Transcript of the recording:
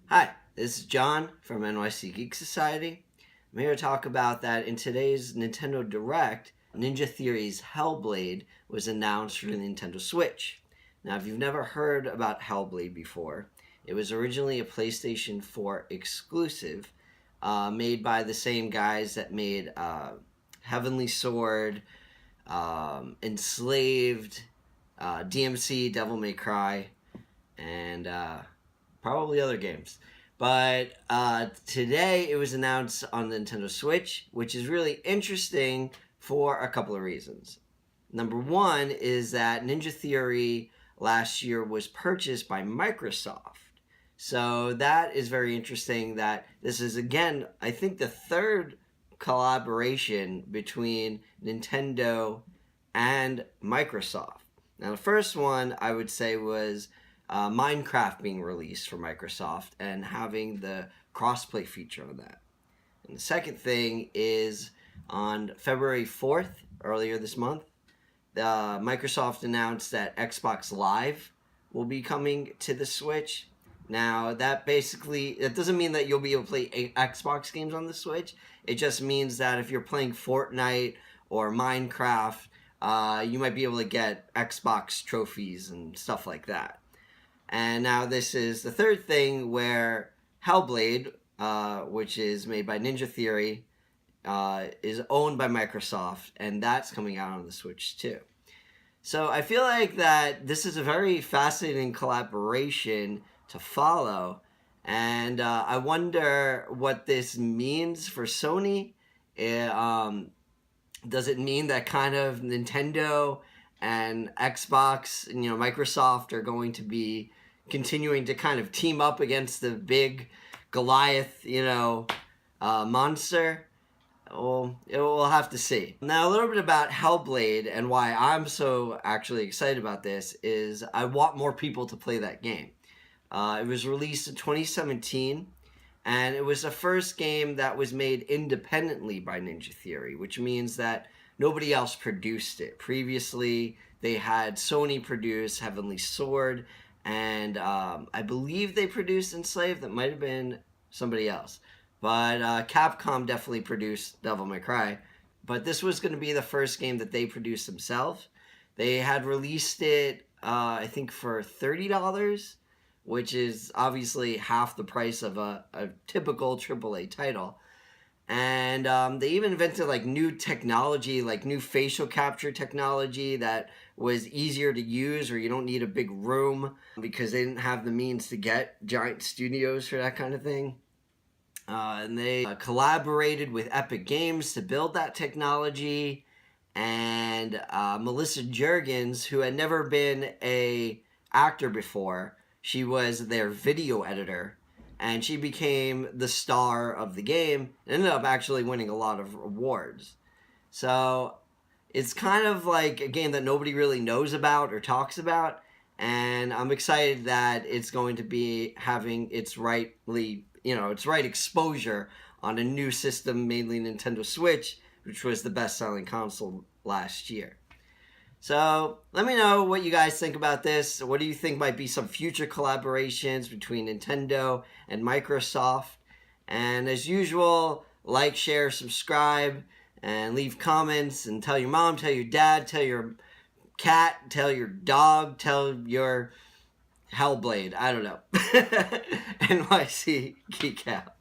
Hi, this is John from NYC Geek Society. I'm here to talk about that in today's Nintendo Direct, Ninja Theory's Hellblade was announced for the Nintendo Switch. Now, if you've never heard about Hellblade before, it was originally a PlayStation 4 exclusive made by the same guys that made Heavenly Sword, Enslaved, DMC, Devil May Cry, and probably other games. But today it was announced on the Nintendo Switch, which is really interesting for a couple of reasons. Number one is that Ninja Theory last year was purchased by Microsoft. So that is very interesting that this is, again, I think the third collaboration between Nintendo and Microsoft. Now, the first one I would say was Minecraft being released for Microsoft and having the crossplay feature on that. And the second thing is on February 4th, earlier this month, Microsoft announced that Xbox Live will be coming to the Switch. Now, that doesn't mean that you'll be able to play Xbox games on the Switch. It just means that if you're playing Fortnite or Minecraft, you might be able to get Xbox trophies and stuff like that. And now this is the third thing where Hellblade, which is made by Ninja Theory, is owned by Microsoft, and that's coming out on the Switch too. So I feel like that this is a very fascinating collaboration to follow, and I wonder what this means for Sony. Does it mean that kind of Nintendo and Xbox, Microsoft are going to be continuing to kind of team up against the big Goliath, monster? Well, we'll have to see. Now, a little bit about Hellblade and why I'm so actually excited about this is I want more people to play that game. It was released in 2017, and it was the first game that was made independently by Ninja Theory, which means that nobody else produced it. Previously, they had Sony produce Heavenly Sword, and I believe they produced Enslaved. That might have been somebody else. But Capcom definitely produced Devil May Cry. But this was going to be the first game that they produced themselves. They had released it, I think, for $30, which is obviously half the price of a typical AAA title. And they even invented new technology, new facial capture technology that was easier to use, or you don't need a big room because they didn't have the means to get giant studios for that kind of thing. And they collaborated with Epic Games to build that technology. And Melissa Juergens, who had never been an actor before, she was their video editor. And she became the star of the game and ended up actually winning a lot of awards. So it's kind of like a game that nobody really knows about or talks about. And I'm excited that it's going to be having its right exposure on a new system, mainly Nintendo Switch, which was the best-selling console last year. So let me know what you guys think about this. What do you think might be some future collaborations between Nintendo and Microsoft? And as usual, like, share, subscribe, and leave comments, and tell your mom, tell your dad, tell your cat, tell your dog, tell your Hellblade. I don't know. NYC Geek out.